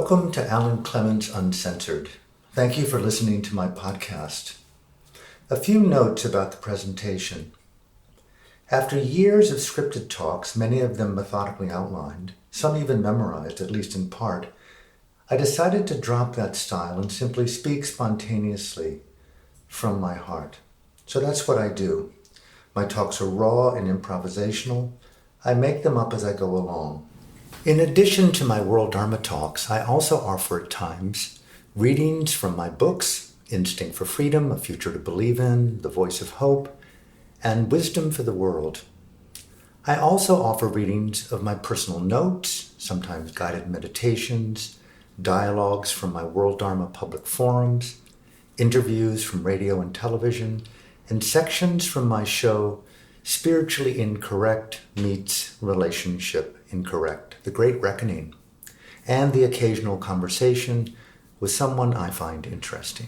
Welcome to Alan Clements Uncensored. Thank you for listening to my podcast. A few notes about the presentation. After years of scripted talks, many of them methodically outlined, some even memorized, at least in part, I decided to drop that style and simply speak spontaneously from my heart. So that's what I do. My talks are raw and improvisational. I make them up as I go along. In addition to my World Dharma talks, I also offer at times readings from my books, Instinct for Freedom, A Future to Believe in, The Voice of Hope, and Wisdom for the World. I also offer readings of my personal notes, sometimes guided meditations, dialogues from my World Dharma public forums, interviews from radio and television, and sections from my show, Spiritually Incorrect Meets Relationship Incorrect, The Great Reckoning, and the occasional conversation with someone I find interesting.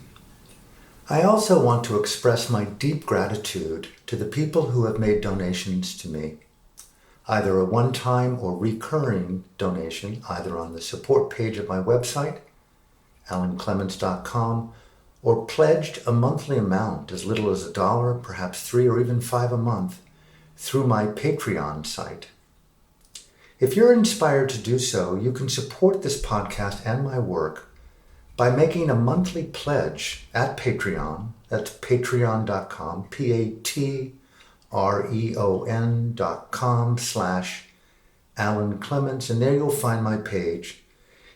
I also want to express my deep gratitude to the people who have made donations to me, either a one-time or recurring donation, either on the support page of my website, alanclements.com, or pledged a monthly amount as little as $1, perhaps $3 or even $5 a month, through my Patreon site. If you're inspired to do so, you can support this podcast and my work by making a monthly pledge at Patreon. That's patreon.com, patreon.com/Alan Clements, and there you'll find my page.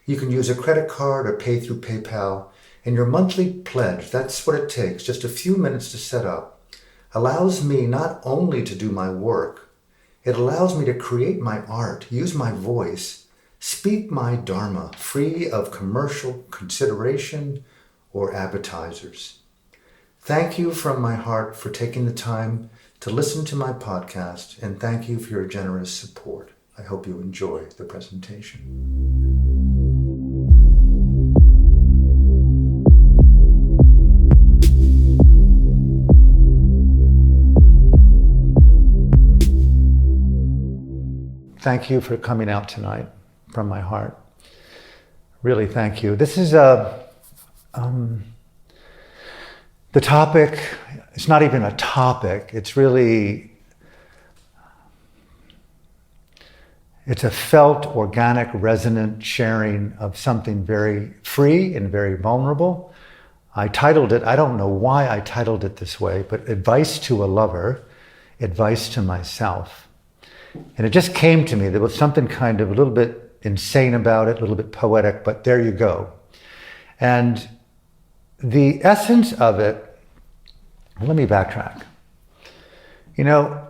You can use a credit card or pay through PayPal, and your monthly pledge, that's what it takes, just a few minutes to set up, allows me not only to do my work, it allows me to create my art, use my voice, speak my Dharma, free of commercial consideration or advertisers. Thank you from my heart for taking the time to listen to my podcast, and thank you for your generous support. I hope you enjoy the presentation. Thank you for coming out tonight from my heart. Really, thank you. This is the topic. It's not even a topic. It's really, it's a felt, organic, resonant sharing of something very free and very vulnerable. I titled it, I don't know why I titled it this way, but Advice to a Lover, Advice to Myself. And it just came to me. There was something kind of a little bit insane about it, a little bit poetic, but there you go. And the essence of it, let me backtrack. You know,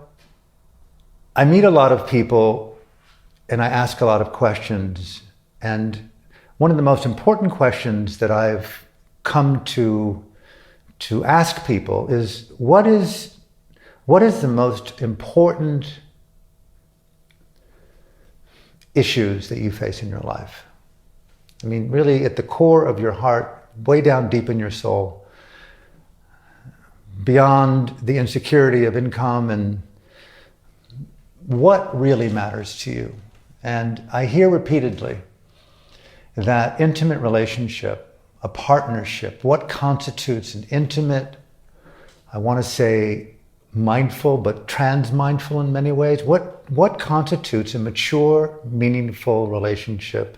I meet a lot of people and I ask a lot of questions. And one of the most important questions that I've come to ask people is, what is the most important issues that you face in your life? I mean, really at the core of your heart, way down deep in your soul, beyond the insecurity of income, and what really matters to you. And I hear repeatedly that intimate relationship, a partnership, what constitutes an intimate, I want to say mindful, but trans-mindful in many ways. What constitutes a mature, meaningful relationship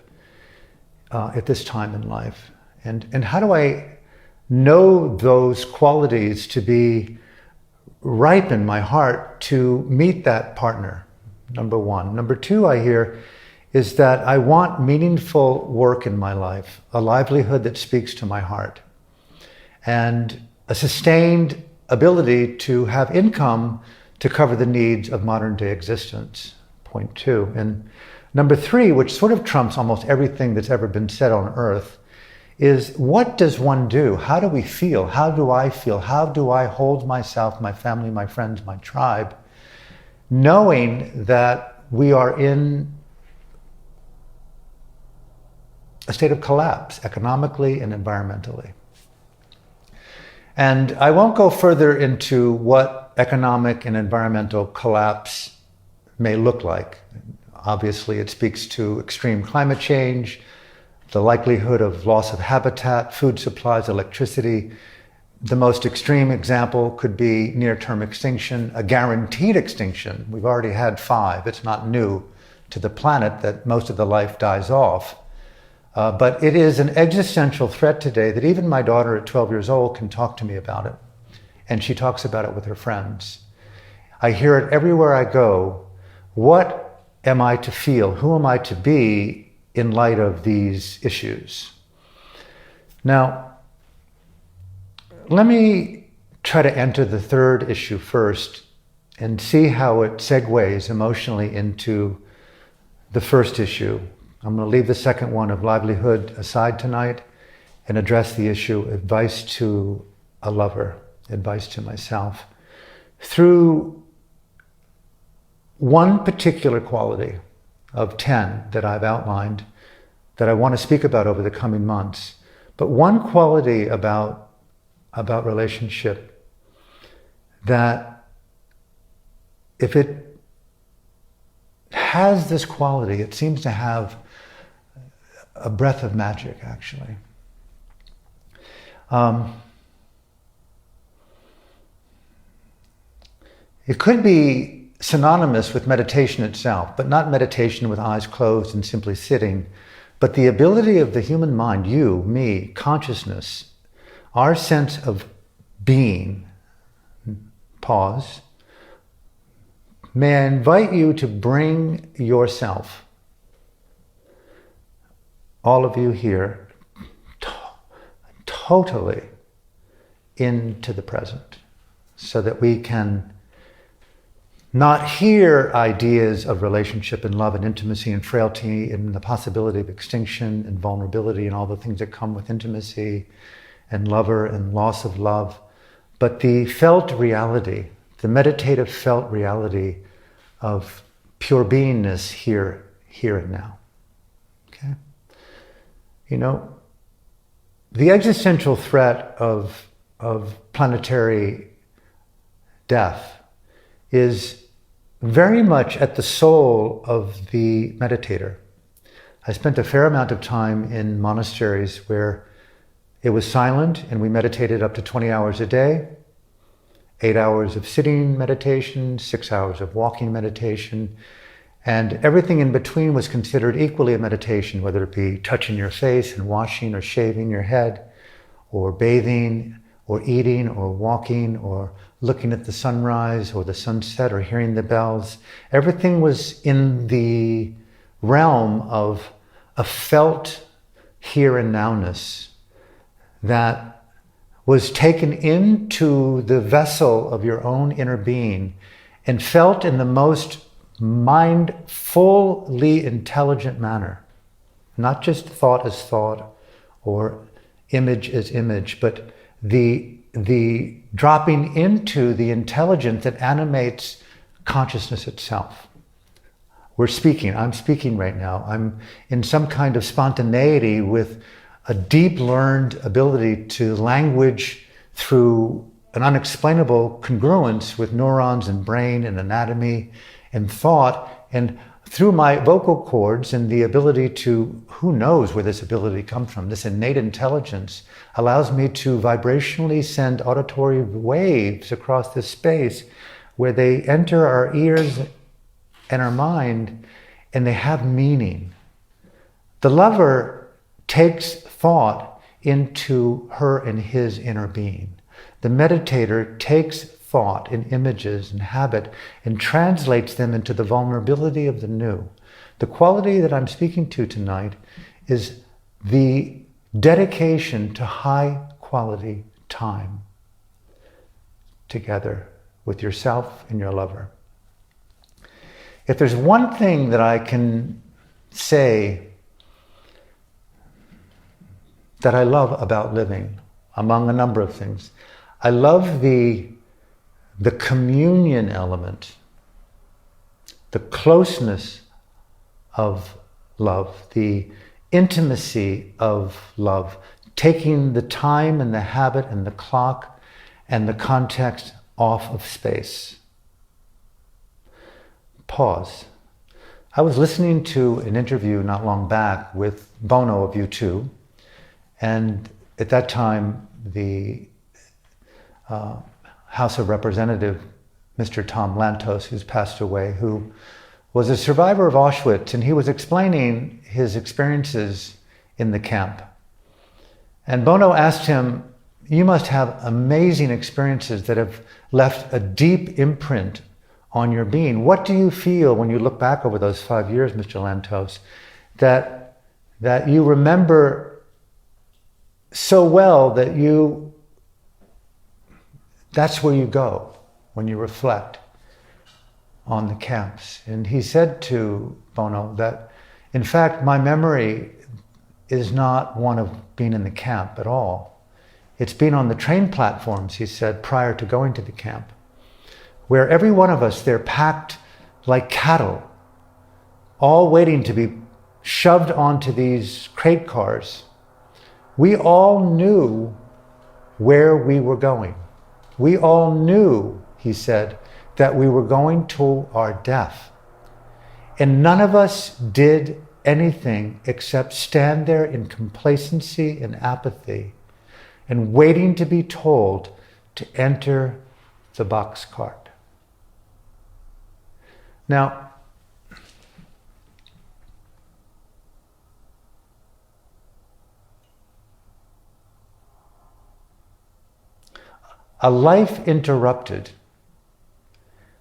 at this time in life? And how do I know those qualities to be ripe in my heart to meet that partner? Number one. Number two, I hear, is that I want meaningful work in my life, a livelihood that speaks to my heart, and a sustained ability to have income to cover the needs of modern day existence, point two. And number three, which sort of trumps almost everything that's ever been said on earth, is what does one do? How do we feel? How do I feel? How do I hold myself, my family, my friends, my tribe, knowing that we are in a state of collapse economically and environmentally? And I won't go further into what economic and environmental collapse may look like. Obviously, it speaks to extreme climate change, the likelihood of loss of habitat, food supplies, electricity. The most extreme example could be near-term extinction, a guaranteed extinction. We've already had 5. It's not new to the planet that most of the life dies off. But it is an existential threat today that even my daughter at 12 years old can talk to me about it. And she talks about it with her friends. I hear it everywhere I go. What am I to feel? Who am I to be in light of these issues? Now, let me try to enter the third issue first and see how it segues emotionally into the first issue. I'm going to leave the second one of livelihood aside tonight and address the issue advice to a lover, advice to myself, through one particular quality of 10 that I've outlined that I want to speak about over the coming months. But one quality about relationship that if it has this quality, it seems to have a breath of magic, actually. It could be synonymous with meditation itself, but not meditation with eyes closed and simply sitting, but the ability of the human mind, you, me, consciousness, our sense of being, pause, may I invite you to bring yourself, all of you here, totally into the present, so that we can not hear ideas of relationship and love and intimacy and frailty and the possibility of extinction and vulnerability and all the things that come with intimacy and lover and loss of love, but the felt reality, the meditative felt reality of pure beingness here and now. Okay? You know, the existential threat of planetary death is very much at the soul of the meditator. I spent a fair amount of time in monasteries where it was silent and we meditated up to 20 hours a day, 8 hours of sitting meditation, 6 hours of walking meditation, and everything in between was considered equally a meditation, whether it be touching your face and washing or shaving your head, or bathing, or eating, or walking, or looking at the sunrise or the sunset or hearing the bells. Everything was in the realm of a felt here and nowness that was taken into the vessel of your own inner being and felt in the most mindfully intelligent manner. Not just thought as thought or image as image, but the dropping into the intelligence that animates consciousness itself. I'm speaking right now. I'm in some kind of spontaneity with a deep learned ability to language through an unexplainable congruence with neurons and brain and anatomy and thought, and through my vocal cords and the ability to, who knows where this ability comes from, this innate intelligence allows me to vibrationally send auditory waves across this space where they enter our ears and our mind and they have meaning. The lover takes thought into her and his inner being. The meditator takes thought and images and habit and translates them into the vulnerability of the new. The quality that I'm speaking to tonight is the dedication to high quality time together with yourself and your lover. If there's one thing that I can say that I love about living, among a number of things, I love the communion element, the closeness of love, the intimacy of love, taking the time and the habit and the clock and the context off of space. Pause. I was listening to an interview not long back with Bono of U2, and at that time, the House of Representative, Mr. Tom Lantos, who's passed away, who was a survivor of Auschwitz, and he was explaining his experiences in the camp. And Bono asked him, you must have amazing experiences that have left a deep imprint on your being. What do you feel when you look back over those 5 years, Mr. Lantos, that you remember so well that that's where you go when you reflect on the camps? And he said to Bono that, in fact, my memory is not one of being in the camp at all. It's been on the train platforms, he said, prior to going to the camp, where every one of us, they're packed like cattle, all waiting to be shoved onto these crate cars. We all knew where we were going. We all knew, he said, that we were going to our death. And none of us did anything except stand there in complacency and apathy and waiting to be told to enter the box cart. Now, a life interrupted,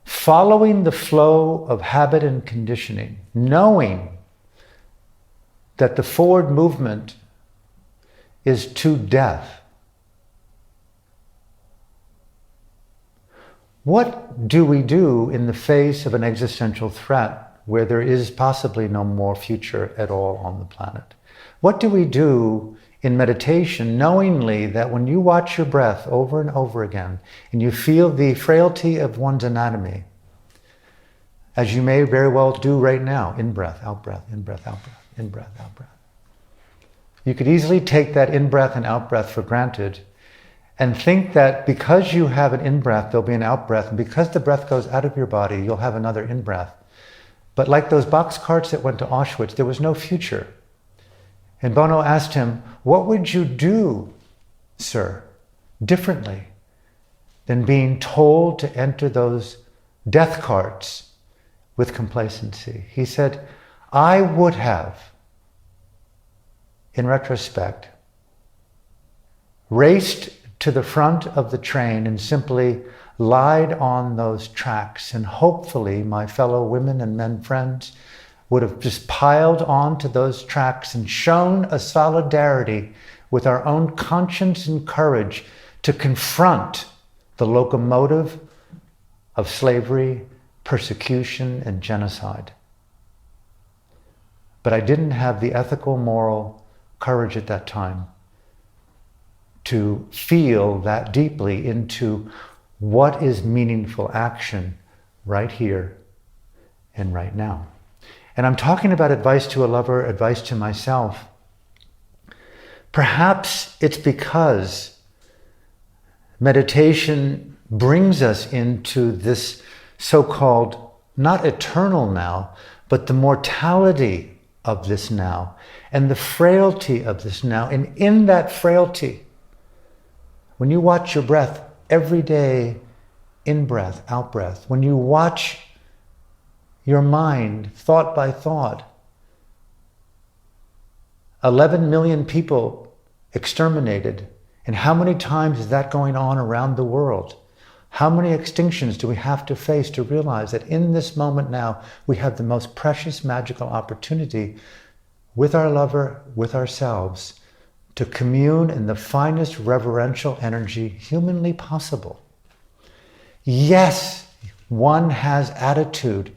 following the flow of habit and conditioning, knowing that the forward movement is to death. What do we do in the face of an existential threat where there is possibly no more future at all on the planet? What do we do in meditation, knowingly that when you watch your breath over and over again and you feel the frailty of one's anatomy, as you may very well do right now, in-breath, out-breath, in-breath, out-breath, in-breath, out-breath. You could easily take that in-breath and out-breath for granted and think that because you have an in-breath, there'll be an out-breath, and because the breath goes out of your body, you'll have another in-breath. But like those box carts that went to Auschwitz, there was no future. And Bono asked him, what would you do, sir, differently than being told to enter those death carts with complacency? He said, I would have, in retrospect, raced to the front of the train and simply lied on those tracks, and hopefully my fellow women and men friends would have just piled onto those tracks and shown a solidarity with our own conscience and courage to confront the locomotive of slavery, persecution, and genocide. But I didn't have the ethical, moral courage at that time to feel that deeply into what is meaningful action right here and right now. And I'm talking about advice to a lover, advice to myself. Perhaps it's because meditation brings us into this so-called, not eternal now, but the mortality of this now and the frailty of this now. And in that frailty, when you watch your breath every day, in-breath, out-breath, when you watch your mind, thought by thought, 11 million people exterminated, and how many times is that going on around the world? How many extinctions do we have to face to realize that in this moment now, we have the most precious, magical opportunity with our lover, with ourselves, to commune in the finest reverential energy humanly possible. Yes, one has attitude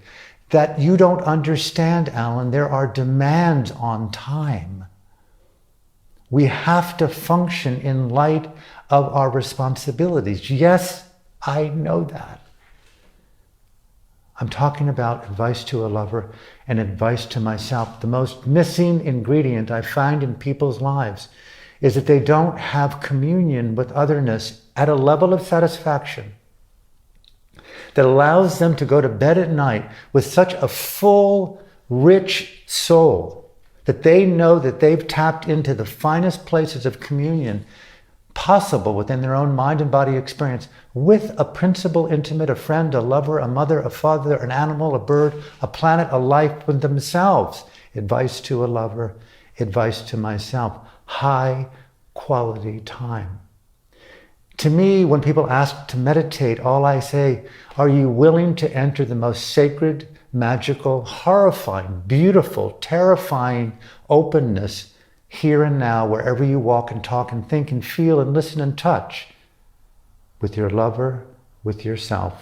that you don't understand, Alan. There are demands on time. We have to function in light of our responsibilities. Yes, I know that. I'm talking about advice to a lover and advice to myself. The most missing ingredient I find in people's lives is that they don't have communion with otherness at a level of satisfaction that allows them to go to bed at night with such a full, rich soul, that they know that they've tapped into the finest places of communion possible within their own mind and body experience with a principal intimate, a friend, a lover, a mother, a father, an animal, a bird, a planet, a life with themselves. Advice to a lover, advice to myself. High quality time. To me, when people ask to meditate, all I say, are you willing to enter the most sacred, magical, horrifying, beautiful, terrifying openness here and now, wherever you walk and talk and think and feel and listen and touch, with your lover, with yourself,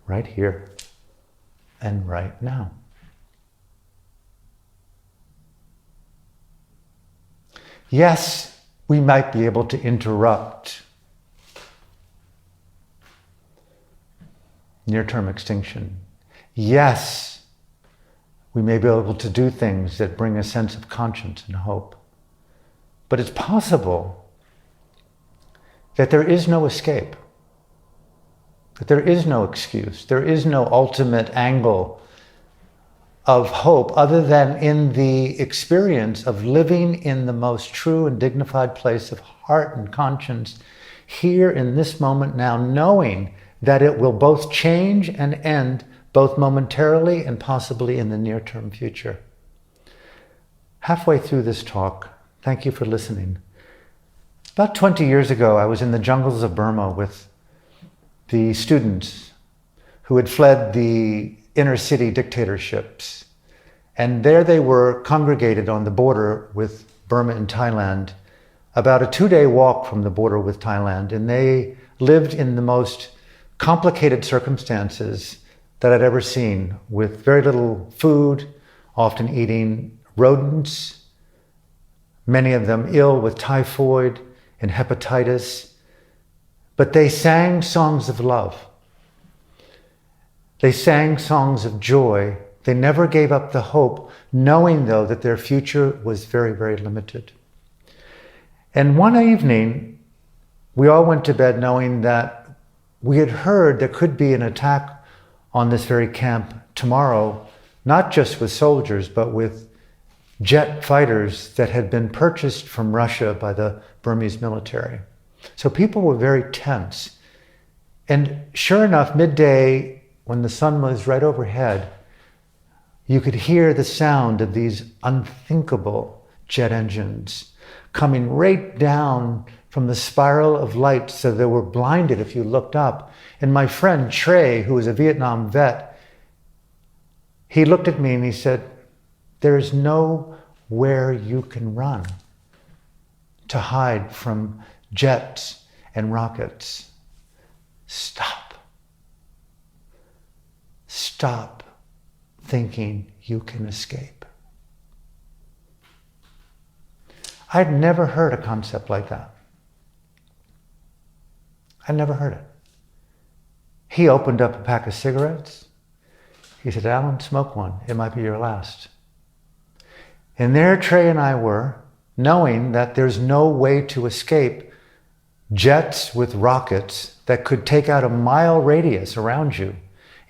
right here and right now. Yes, we might be able to interrupt near-term extinction. Yes, we may be able to do things that bring a sense of conscience and hope. But it's possible that there is no escape, that there is no excuse, there is no ultimate angle of hope other than in the experience of living in the most true and dignified place of heart and conscience here in this moment now, knowing that it will both change and end both momentarily and possibly in the near-term future. Halfway through this talk, thank you for listening. About 20 years ago, I was in the jungles of Burma with the students who had fled the inner city dictatorships. And there they were congregated on the border with Burma and Thailand, about a 2-day walk from the border with Thailand. And they lived in the most complicated circumstances that I'd ever seen, with very little food, often eating rodents, many of them ill with typhoid and hepatitis. But they sang songs of love. They sang songs of joy. They never gave up the hope, knowing, though, that their future was very, very limited. And one evening, we all went to bed knowing that we had heard there could be an attack on this very camp tomorrow, not just with soldiers, but with jet fighters that had been purchased from Russia by the Burmese military. So people were very tense. And sure enough, midday, when the sun was right overhead, you could hear the sound of these unthinkable jet engines coming right down from the spiral of light, so they were blinded if you looked up. And my friend Trey, who was a Vietnam vet, he looked at me and he said, there is nowhere you can run to hide from jets and rockets. Stop. Stop thinking you can escape. I'd never heard a concept like that. I'd never heard it. He opened up a pack of cigarettes. He said, Alan, smoke one. It might be your last. And there Trey and I were, knowing that there's no way to escape jets with rockets that could take out a mile radius around you.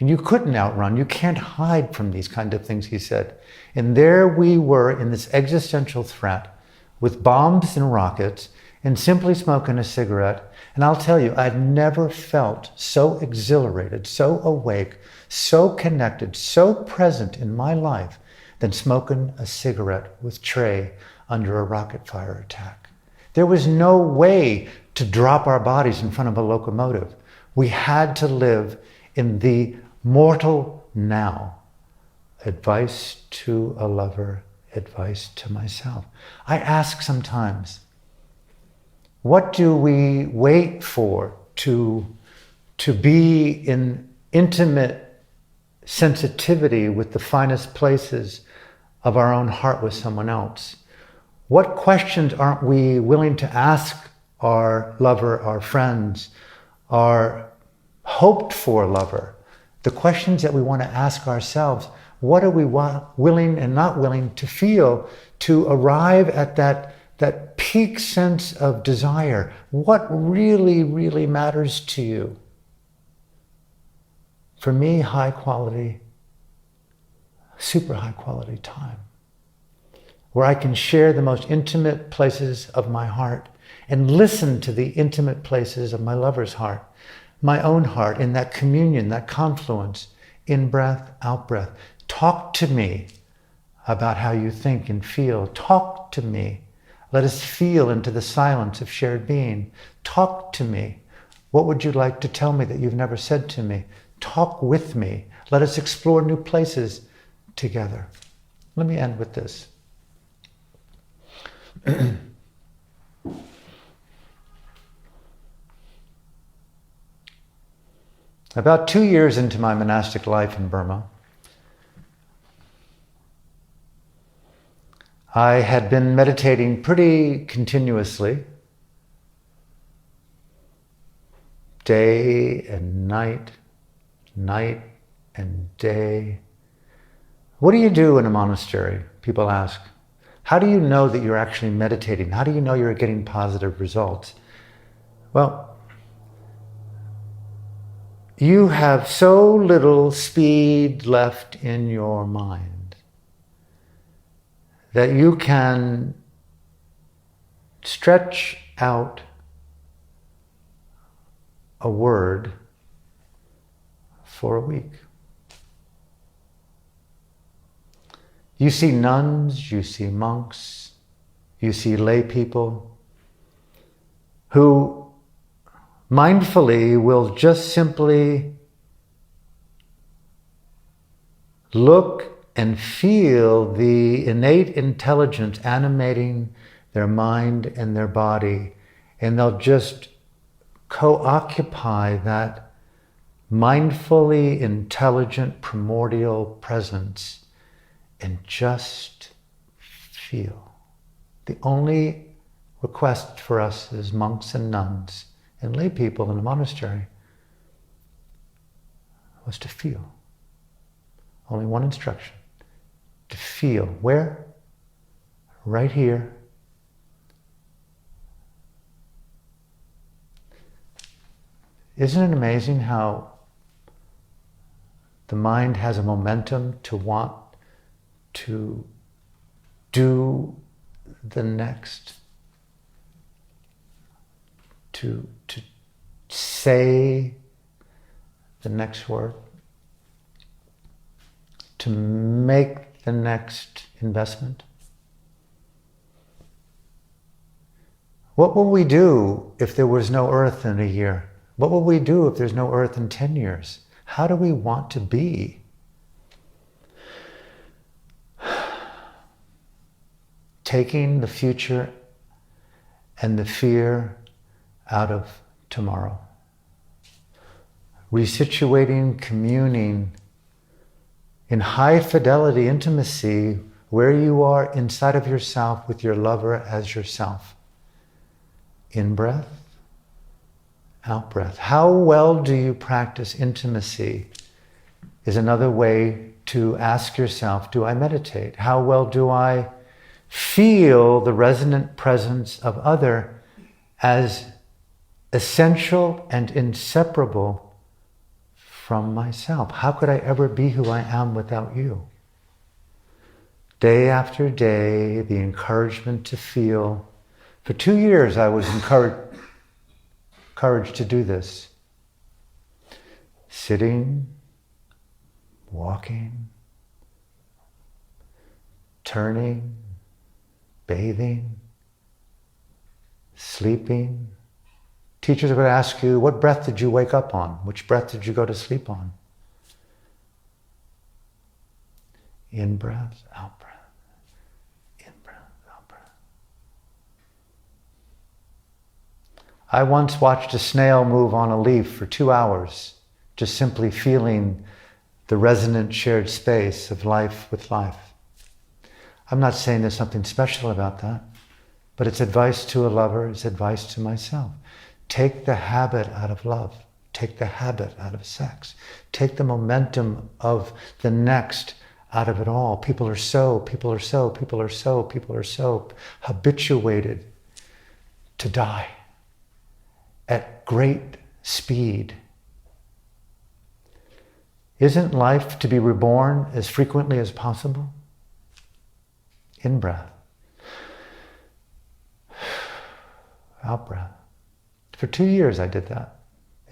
And you couldn't outrun. You can't hide from these kind of things, he said. And there we were in this existential threat with bombs and rockets and simply smoking a cigarette. And I'll tell you, I'd never felt so exhilarated, so awake, so connected, so present in my life than smoking a cigarette with Trey under a rocket fire attack. There was no way to drop our bodies in front of a locomotive. We had to live in the mortal now. Advice to a lover, advice to myself. I ask sometimes, what do we wait for to be in intimate sensitivity with the finest places of our own heart with someone else? What questions aren't we willing to ask our lover, our friends, our hoped for lover? The questions that we want to ask ourselves. What are we willing and not willing to feel to arrive at that peak sense of desire? What really, really matters to you? For me, high quality super high quality time, where I can share the most intimate places of my heart and listen to the intimate places of my lover's heart, my own heart, in that communion, that confluence, in breath, out breath. Talk to me about how you think and feel. Talk to me. Let us feel into the silence of shared being. Talk to me. What would you like to tell me that you've never said to me? Talk with me. Let us explore new places together. Let me end with this. About 2 years into my monastic life in Burma, I had been meditating pretty continuously, day and night, night and day. What do you do in a monastery? People ask. How do you know that you're actually meditating? How do you know you're getting positive results? Well, you have so little speed left in your mind that you can stretch out a word for a week. You see nuns, you see monks, you see lay people who mindfully will just simply look and feel the innate intelligence animating their mind and their body, and they'll just co-occupy that mindfully intelligent primordial presence and just feel. The only request for us as monks and nuns and lay people in a monastery was to feel. Only one instruction. To feel. Where? Right here. Isn't it amazing how the mind has a momentum to want to do the next, to say the next word, to make the next investment? What will we do if there was no earth in a year? What will we do if there's no earth in 10 years? How do we want to be? Taking the future and the fear out of tomorrow. Resituating, communing in high fidelity intimacy where you are inside of yourself with your lover as yourself. In breath, out breath. How well do you practice intimacy is another way to ask yourself, do I meditate? How well do I feel the resonant presence of other as essential and inseparable from myself? How could I ever be who I am without you? Day after day, the encouragement to feel. For 2 years, I was encouraged to do this. Sitting, walking, turning, bathing, sleeping. Teachers are going to ask you, what breath did you wake up on? Which breath did you go to sleep on? In breath, out breath. In breath, out breath. I once watched a snail move on a leaf for 2 hours, just simply feeling the resonant shared space of life with life. I'm not saying there's something special about that, but it's advice to a lover, it's advice to myself. Take the habit out of love. Take the habit out of sex. Take the momentum of the next out of it all. People are so habituated to die at great speed. Isn't life to be reborn as frequently as possible? In-breath. Out-breath. For 2 years I did that,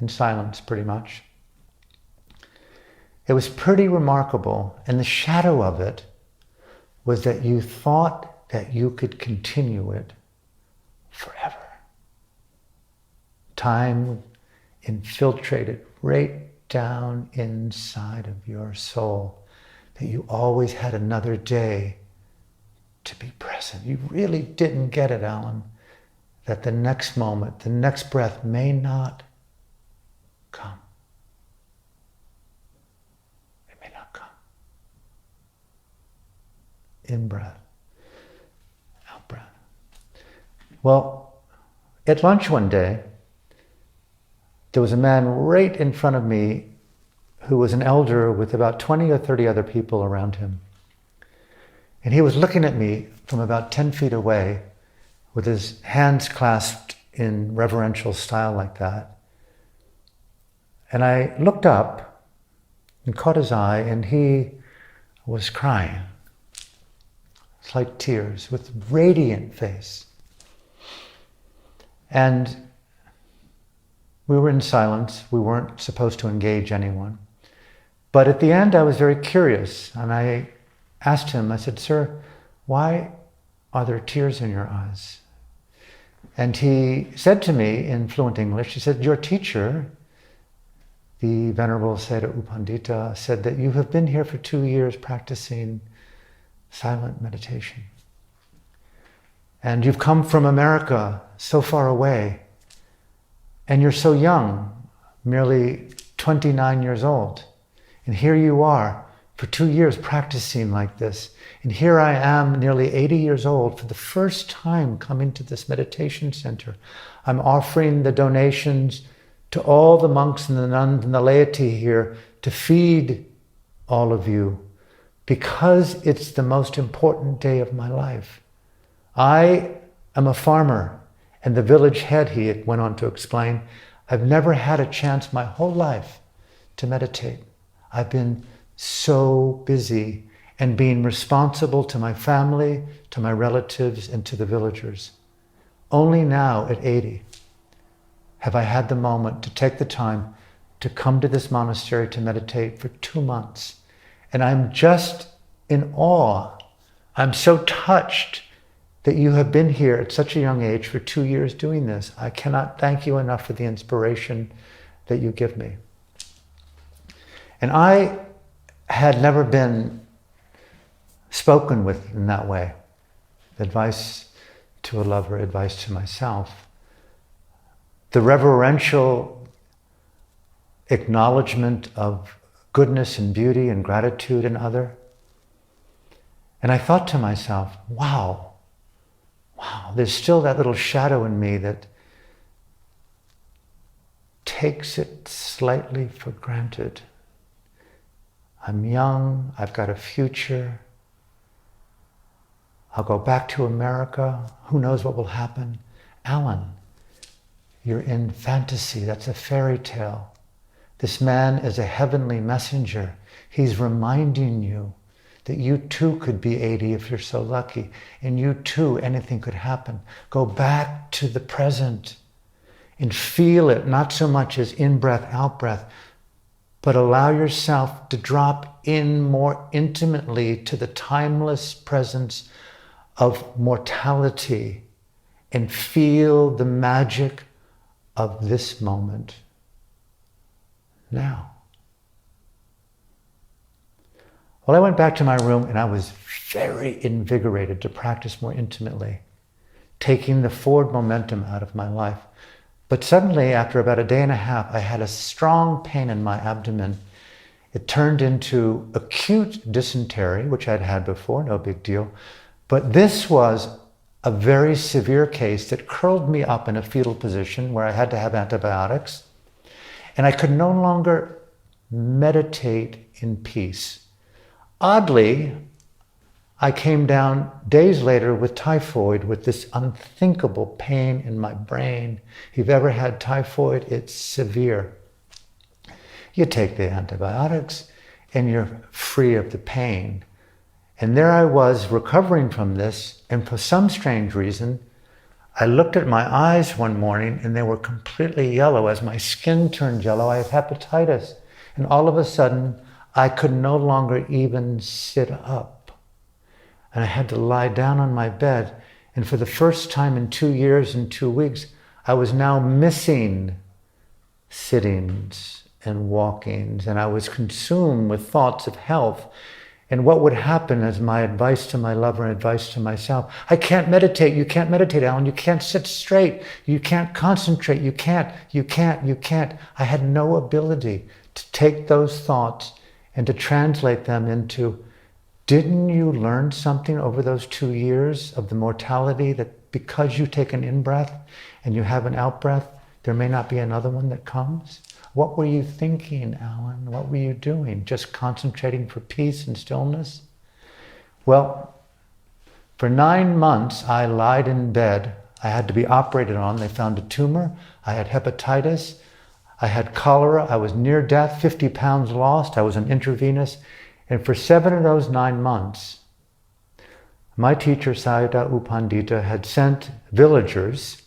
in silence pretty much. It was pretty remarkable, and the shadow of it was that you thought that you could continue it forever. Time infiltrated right down inside of your soul, that you always had another day to be present. You really didn't get it, Alan, that the next moment, the next breath may not come. It may not come. In-breath, out-breath. Well, at lunch one day, there was a man right in front of me who was an elder with about 20 or 30 other people around him. And he was looking at me from about 10 feet away with his hands clasped in reverential style like that. And I looked up and caught his eye, and he was crying. It's like tears, with radiant face. And we were in silence. We weren't supposed to engage anyone. But at the end, I was very curious, and I asked him, I said, "Sir, why are there tears in your eyes?" And he said to me in fluent English, he said, "Your teacher, the Venerable Sayadaw U Pandita, said that you have been here for 2 years practicing silent meditation. And you've come from America so far away, and you're so young, merely 29 years old. And here you are for 2 years practicing like this. And here I am, nearly 80 years old, for the first time coming to this meditation center. I'm offering the donations to all the monks and the nuns and the laity here to feed all of you, because it's the most important day of my life. I am a farmer, and the village head," he went on to explain, "I've never had a chance my whole life to meditate. I've been so busy and being responsible to my family, to my relatives, and to the villagers. Only now at 80 have I had the moment to take the time to come to this monastery to meditate for 2 months. And I'm just in awe. I'm so touched that you have been here at such a young age for 2 years doing this. I cannot thank you enough for the inspiration that you give me." And I had never been spoken with in that way. Advice to a lover, advice to myself. The reverential acknowledgement of goodness and beauty and gratitude in other. And I thought to myself, wow, there's still that little shadow in me that takes it slightly for granted. I'm young, I've got a future. I'll go back to America. Who knows what will happen? Alan, you're in fantasy. That's a fairy tale. This man is a heavenly messenger. He's reminding you that you too could be 80 if you're so lucky. And you too, anything could happen. Go back to the present and feel it, not so much as in-breath, out-breath, but allow yourself to drop in more intimately to the timeless presence of mortality and feel the magic of this moment now. Well, I went back to my room and I was very invigorated to practice more intimately, taking the forward momentum out of my life. But suddenly, after about a day and a half, I had a strong pain in my abdomen. It turned into acute dysentery, which I'd had before, no big deal. But this was a very severe case that curled me up in a fetal position where I had to have antibiotics. And I could no longer meditate in peace. Oddly, I came down days later with typhoid, with this unthinkable pain in my brain. If you've ever had typhoid, it's severe. You take the antibiotics and you're free of the pain. And there I was recovering from this, and for some strange reason, I looked at my eyes one morning and they were completely yellow. As my skin turned yellow, I have hepatitis. And all of a sudden, I could no longer even sit up. And I had to lie down on my bed. And for the first time in 2 years and 2 weeks, I was now missing sittings and walkings. And I was consumed with thoughts of health. And what would happen as my advice to my lover and advice to myself, I can't meditate. You can't meditate, Alan. You can't sit straight. You can't concentrate. You can't. I had no ability to take those thoughts and to translate them into, didn't you learn something over those 2 years of the mortality that because you take an in-breath and you have an out-breath, there may not be another one that comes? What were you thinking, Alan? What were you doing? Just concentrating for peace and stillness? Well, for 9 months, I lied in bed. I had to be operated on. They found a tumor. I had hepatitis. I had cholera. I was near death, 50 pounds lost. I was on intravenous. And for 7 of those 9 months, my teacher, Sayadaw U Pandita, had sent villagers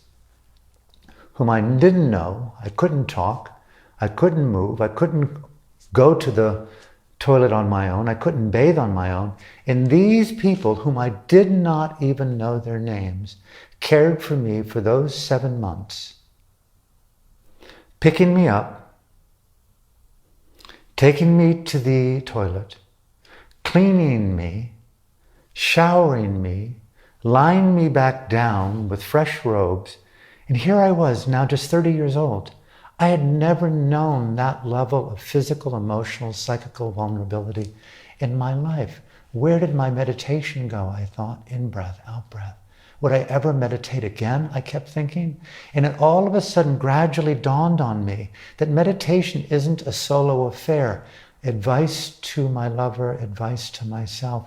whom I didn't know. I couldn't talk. I couldn't move. I couldn't go to the toilet on my own. I couldn't bathe on my own. And these people, whom I did not even know their names, cared for me for those 7 months, picking me up, taking me to the toilet, cleaning me, showering me, lying me back down with fresh robes. And here I was, now just 30 years old. I had never known that level of physical, emotional, psychical vulnerability in my life. Where did my meditation go? I thought, in-breath, out-breath. Would I ever meditate again? I kept thinking. And it all of a sudden gradually dawned on me that meditation isn't a solo affair. Advice to my lover, advice to myself.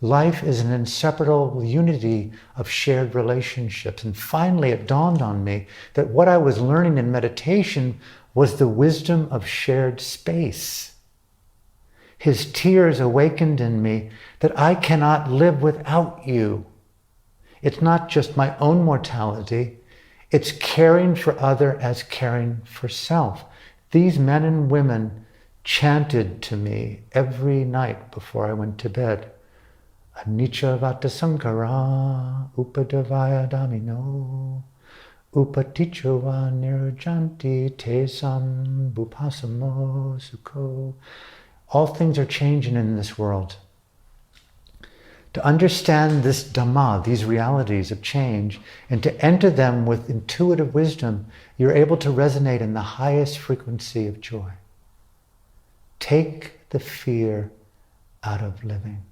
Life is an inseparable unity of shared relationships. And finally it dawned on me that what I was learning in meditation was the wisdom of shared space. His tears awakened in me that I cannot live without you. It's not just my own mortality, it's caring for other as caring for self. These men and women chanted to me every night before I went to bed. Anicca vata sankara upadavaya damino upaticho va nirjanti tesam bupasamo sukho. All things are changing in this world. To understand this Dhamma, these realities of change, and to enter them with intuitive wisdom, you're able to resonate in the highest frequency of joy. Take the fear out of living.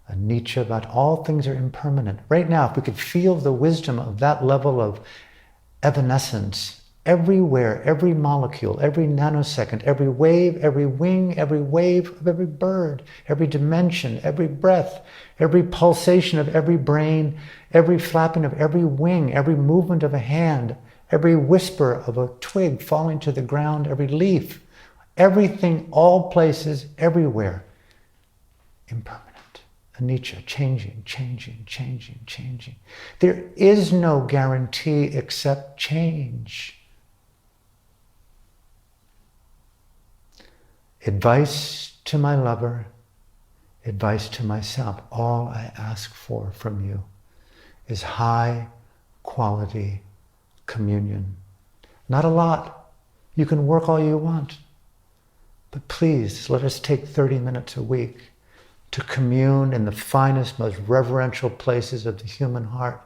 Anicca, but all things are impermanent. Right now, if we could feel the wisdom of that level of evanescence, everywhere, every molecule, every nanosecond, every wave, every wing, every wave of every bird, every dimension, every breath, every pulsation of every brain, every flapping of every wing, every movement of a hand, every whisper of a twig falling to the ground, every leaf, everything, all places, everywhere, impermanent. Anicca, changing. There is no guarantee except change. Advice to my lover, advice to myself. All I ask for from you is high quality communion. Not a lot. You can work all you want. But please, let us take 30 minutes a week to commune in the finest, most reverential places of the human heart.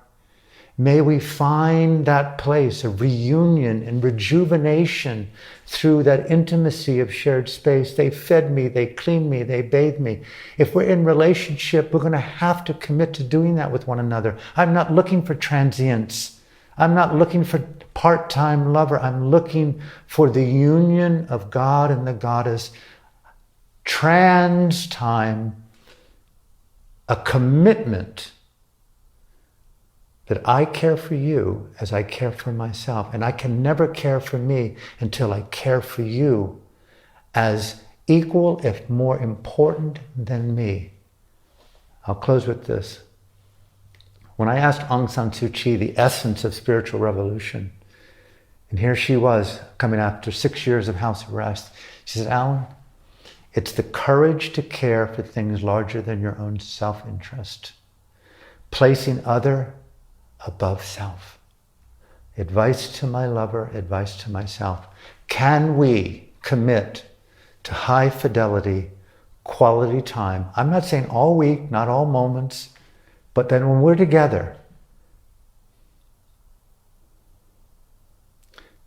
May we find that place of reunion and rejuvenation through that intimacy of shared space. They fed me, they cleaned me, they bathed me. If we're in relationship, we're going to have to commit to doing that with one another. I'm not looking for transience. I'm not looking for part-time lover. I'm looking for the union of God and the goddess. Trans-time, a commitment that I care for you as I care for myself. And I can never care for me until I care for you as equal, if more important than me. I'll close with this. When I asked Aung San Suu Kyi the essence of spiritual revolution, and here she was coming after 6 years of house arrest, she said, Alan, it's the courage to care for things larger than your own self-interest, placing other above self. Advice to my lover, advice to myself. Can we commit to high fidelity, quality time? I'm not saying all week, not all moments, but then when we're together,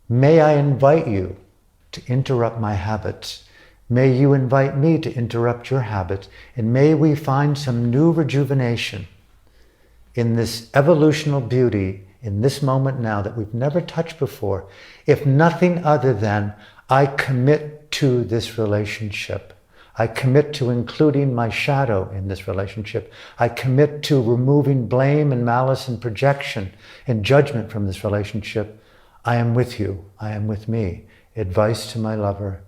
may I invite you to interrupt my habits. May you invite me to interrupt your habits. And may we find some new rejuvenation in this evolutional beauty, in this moment now that we've never touched before, if nothing other than I commit to this relationship. I commit to including my shadow in this relationship. I commit to removing blame and malice and projection and judgment from this relationship. I am with you. I am with me. Advice to my lover,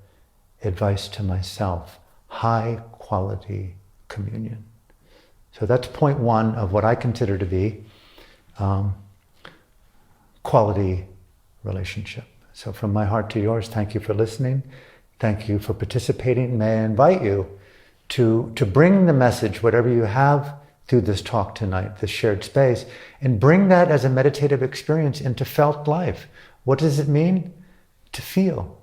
advice to myself. High quality communion. So that's point one of what I consider to be quality relationship. So from my heart to yours, thank you for listening. Thank you for participating. May I invite you to bring the message, whatever you have through this talk tonight, this shared space, and bring that as a meditative experience into felt life. What does it mean? To feel.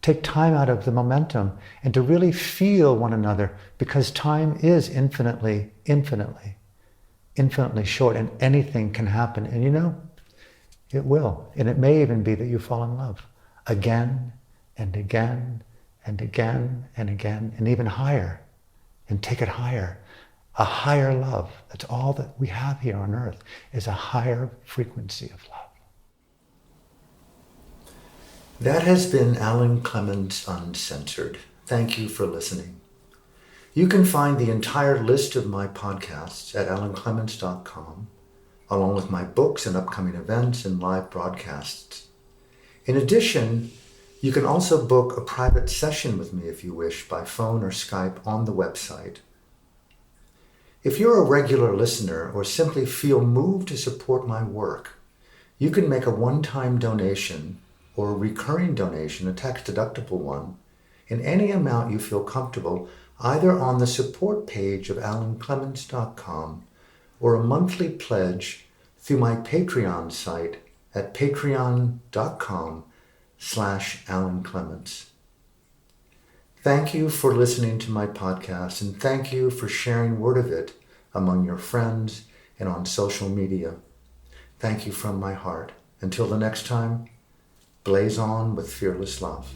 Take time out of the momentum and to really feel one another, because time is infinitely short, and anything can happen. And you know, it will. And it may even be that you fall in love again and again and again and again, and even higher, and take it higher. A higher love. That's all that we have here on earth, is a higher frequency of love. That has been Alan Clements Uncensored. Thank you for listening. You can find the entire list of my podcasts at alanclements.com, along with my books and upcoming events and live broadcasts. In addition, you can also book a private session with me if you wish, by phone or Skype on the website. If you're a regular listener or simply feel moved to support my work, you can make a one-time donation or a recurring donation, a tax-deductible one, in any amount you feel comfortable, either on the support page of alanclements.com or a monthly pledge through my Patreon site at patreon.com/AlanClements. Thank you for listening to my podcast, and thank you for sharing word of it among your friends and on social media. Thank you from my heart. Until the next time, blaze on with fearless love.